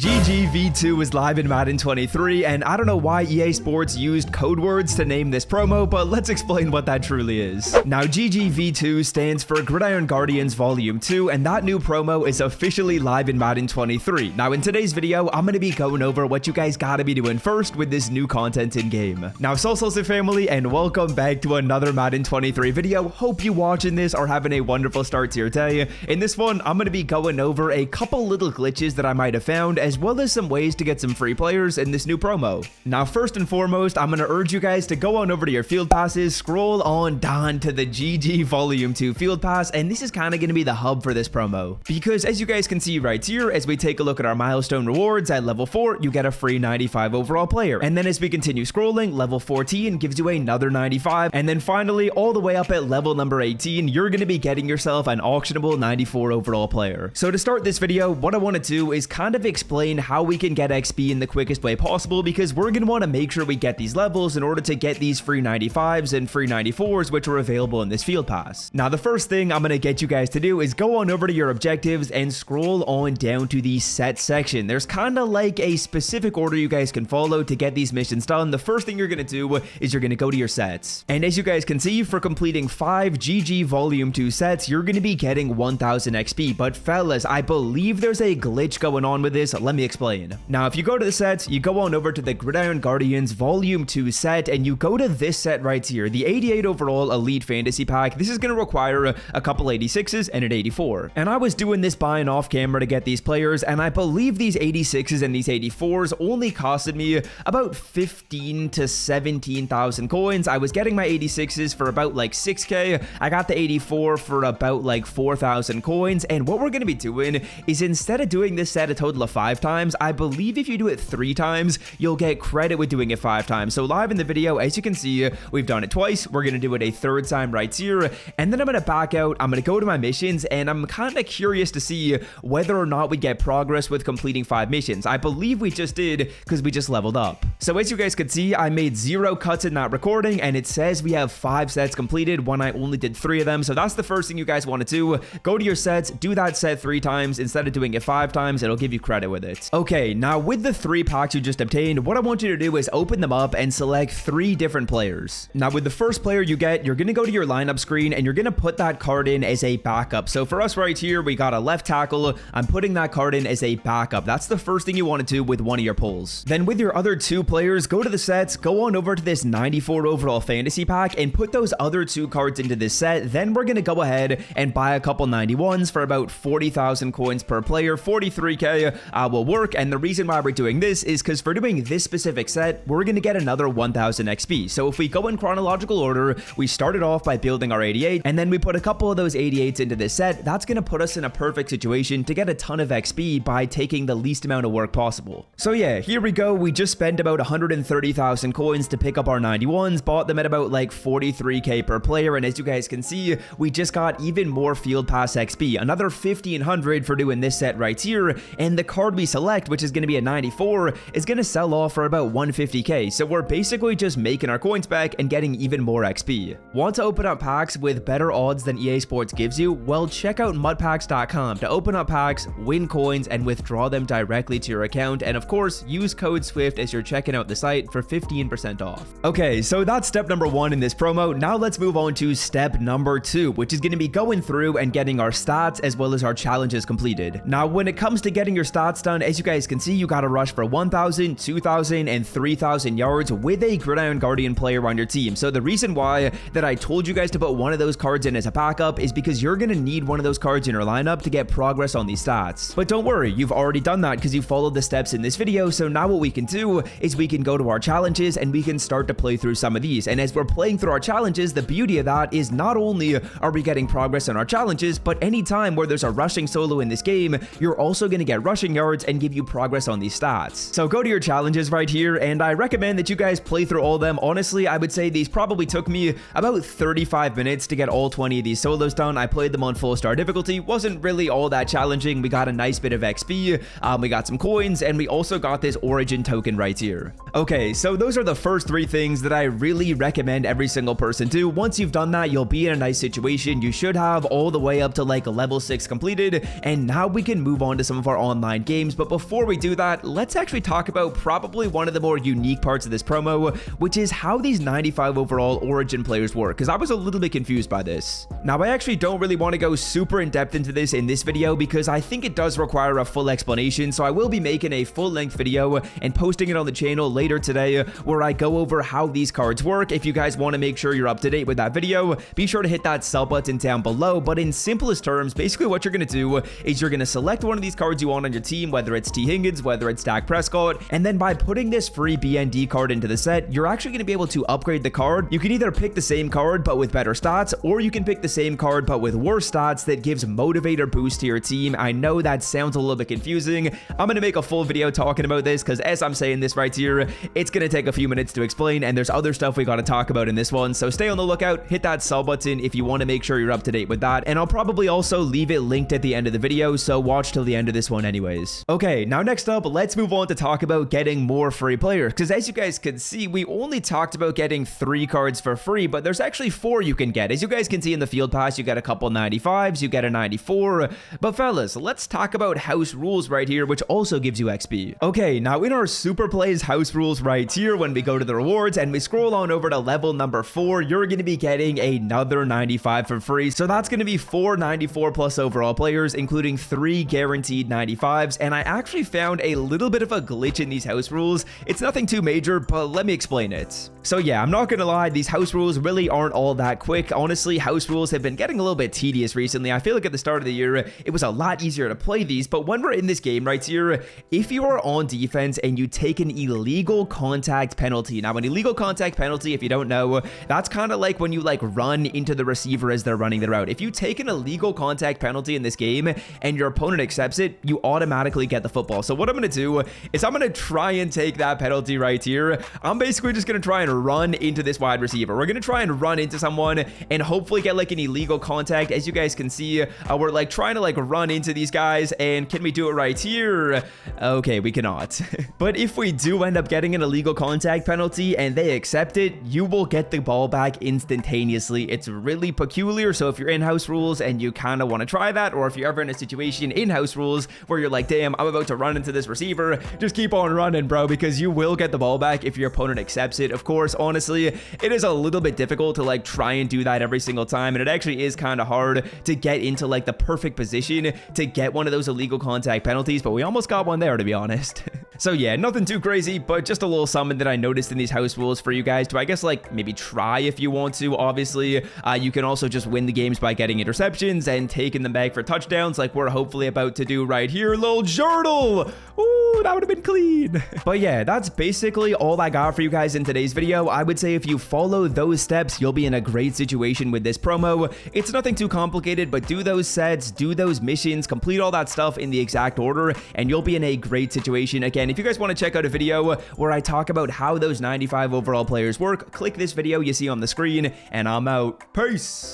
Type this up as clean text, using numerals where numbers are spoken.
GGV2 is live in Madden 23, and I don't know why EA Sports used code words to name this promo, but let's explain what that truly is. Now, GGV2 stands for Gridiron Guardians Volume 2, and that new promo is officially live in Madden 23. Now, in today's video, I'm going to be going over what you guys gotta be doing first with this new content in-game. Now, Salsa family, and welcome back to another Madden 23 video. Hope you watching this are having a wonderful start to your day. In this one, I'm going to be going over a couple little glitches that I might have found, as well as some ways to get some free players in this new promo. Now, first and foremost, I'm going to urge you guys to go on over to your field passes, scroll on down to the GG Volume 2 field pass, and this is kind of going to be the hub for this promo. Because as you guys can see right here, as we take a look at our milestone rewards, at level 4, you get a free 95 overall player. And then as we continue scrolling, level 14 gives you another 95. And then finally, all the way up at level number 18, you're going to be getting yourself an auctionable 94 overall player. So to start this video, what I want to do is kind of explain how we can get XP in the quickest way possible, because we're going to want to make sure we get these levels in order to get these free 95s and free 94s, which are available in this field pass. Now, the first thing I'm going to get you guys to do is go on over to your objectives and scroll on down to the set section. There's kind of like a specific order you guys can follow to get these missions done. The first thing you're going to do is you're going to go to your sets. And as you guys can see, for completing 5 GG Volume 2 sets, you're going to be getting 1000 XP. But fellas, I believe there's a glitch going on with this. Let me explain. Now, if you go to the sets, you go on over to the Gridiron Guardians Volume 2 set, and you go to this set right here, the 88 overall Elite Fantasy Pack. This is going to require a couple 86s and an 84. And I was doing this buying off camera to get these players, and I believe these 86s and these 84s only costed me about 15 to 17,000 coins. I was getting my 86s for about like 6k. I got the 84 for about like 4,000 coins. And what we're going to be doing is, instead of doing this set a total of 5 times, I believe if you do it 3 times, you'll get credit with doing it 5 times. So live in the video, as you can see, we've done it twice. We're going to do it a 3rd time right here. And then I'm going to back out. I'm going to go to my missions, and I'm kind of curious to see whether or not we get progress with completing 5 missions. I believe we just did, because we just leveled up. So as you guys could see, I made 0 cuts in that recording, and it says we have 5 sets completed when I only did 3 of them. So that's the first thing you guys want to do. Go to your sets, do that set 3 times. Instead of doing it 5 times, it'll give you credit with it. Okay, now with the 3 packs you just obtained, what I want you to do is open them up and select 3 different players. Now, with the first player you get, you're going to go to your lineup screen, and you're going to put that card in as a backup. So for us right here, we got a left tackle. I'm putting that card in as a backup. That's the first thing you want to do with one of your pulls. Then with your other 2 players, go to the sets, go on over to this 94 overall fantasy pack, and put those other 2 cards into this set. Then we're going to go ahead and buy a couple 91s for about 40,000 coins per player. 43k will work. And the reason why we're doing this is because for doing this specific set, we're going to get another 1000 XP. So if we go in chronological order, we started off by building our 88, and then we put a couple of those 88s into this set. That's going to put us in a perfect situation to get a ton of XP by taking the least amount of work possible. So yeah, here we go. We just spent about 130,000 coins to pick up our 91s, bought them at about like 43k per player, and as you guys can see, we just got even more field pass XP, another 1500 for doing this set right here. And the card we select, which is going to be a 94, is going to sell off for about 150k. So we're basically just making our coins back and getting even more XP. Want to open up packs with better odds than EA Sports gives you? Well, check out mudpacks.com to open up packs, win coins, and withdraw them directly to your account. And of course, use code SWIFT as you're checking out the site for 15% off. Okay, so that's step number 1 in this promo. Now let's move on to step number 2, which is going to be going through and getting our stats as well as our challenges completed. Now, when it comes to getting your stats done, as you guys can see, you got to rush for 1,000, 2,000, and 3,000 yards with a Gridiron Guardian player on your team. So the reason why that I told you guys to put one of those cards in as a backup is because you're going to need one of those cards in your lineup to get progress on these stats. But don't worry, you've already done that because you followed the steps in this video. So now what we can do is we can go to our challenges and we can start to play through some of these. And as we're playing through our challenges, the beauty of that is not only are we getting progress on our challenges, but anytime where there's a rushing solo in this game, you're also going to get rushing yards and give you progress on these stats. So go to your challenges right here, and I recommend that you guys play through all of them. Honestly, I would say these probably took me about 35 minutes to get all 20 of these solos done. I played them on full star difficulty. Wasn't really all that challenging. We got a nice bit of XP, we got some coins, and we also got this origin token right here. Okay, so those are the first 3 things that I really recommend every single person do. Once you've done that, you'll be in a nice situation. You should have all the way up to like level 6 completed, and now we can move on to some of our online games games, but before we do that, let's actually talk about probably one of the more unique parts of this promo, which is how these 95 overall Origin players work, because I was a little bit confused by this. Now, I actually don't really want to go super in depth into this in this video because I think it does require a full explanation, so I will be making a full-length video and posting it on the channel later today where I go over how these cards work. If you guys want to make sure you're up to date with that video, be sure to hit that sub button down below. But in simplest terms, basically what you're going to do is you're going to select one of these cards you want on your team, whether it's T. Higgins, whether it's Dak Prescott, and then by putting this free BND card into the set, you're actually going to be able to upgrade the card. You can either pick the same card but with better stats, or you can pick the same card but with worse stats that gives motivator boost to your team. I know that sounds a little bit confusing. I'm going to make a full video talking about this because as I'm saying this right here, it's going to take a few minutes to explain, and there's other stuff we got to talk about in this one, so stay on the lookout. Hit that sub button if you want to make sure you're up to date with that, and I'll probably also leave it linked at the end of the video, so watch till the end of this one anyways. Okay, now next up, let's move on to talk about getting more free players, because as you guys can see, we only talked about getting 3 cards for free, but there's actually 4 you can get. As you guys can see in the field pass, you get a couple 95s, you get a 94, but fellas, let's talk about house rules right here, which also gives you XP. Okay, now in our super plays house rules right here, when we go to the rewards and we scroll on over to level number 4, you're going to be getting another 95 for free, so that's going to be 4 94 plus overall players, including 3 guaranteed 95s, and I actually found a little bit of a glitch in these house rules. It's nothing too major, but let me explain it. So yeah, I'm not gonna lie, these house rules really aren't all that quick. Honestly, house rules have been getting a little bit tedious recently. I feel like at the start of the year, it was a lot easier to play these, but when we're in this game right here, if you are on defense and you take an illegal contact penalty, now an illegal contact penalty, if you don't know, that's kind of like when you like run into the receiver as they're running their route. If you take an illegal contact penalty in this game and your opponent accepts it, you automatically get the football. So what I'm gonna do is I'm gonna try and take that penalty right here. I'm basically just gonna try and run into this wide receiver. We're gonna try and run into someone and hopefully get like an illegal contact. As you guys can see, we're like trying to like run into these guys, and can we do it right here? Okay, we cannot. But if we do end up getting an illegal contact penalty and they accept it, you will get the ball back instantaneously. It's really peculiar, so if you're in house rules and you kind of want to try that, or if you're ever in a situation in house rules where you're like, damn, I'm about to run into this receiver, just keep on running, bro, because you will get the ball back if your opponent accepts it. Of course, honestly, it is a little bit difficult to like try and do that every single time, and it actually is kind of hard to get into like the perfect position to get one of those illegal contact penalties, but we almost got one there, to be honest. So yeah, nothing too crazy, but just a little something that I noticed in these house rules for you guys to, I guess, like maybe try if you want to. Obviously, you can also just win the games by getting interceptions and taking them back for touchdowns like we're hopefully about to do right here. Lil Journal! Ooh, that would have been clean. But yeah, that's basically all I got for you guys in today's video. I would say if you follow those steps, you'll be in a great situation with this promo. It's nothing too complicated, but do those sets, do those missions, complete all that stuff in the exact order, and you'll be in a great situation. Again, if you guys want to check out a video where I talk about how those 95 overall players work, click this video you see on the screen, and I'm out. Peace.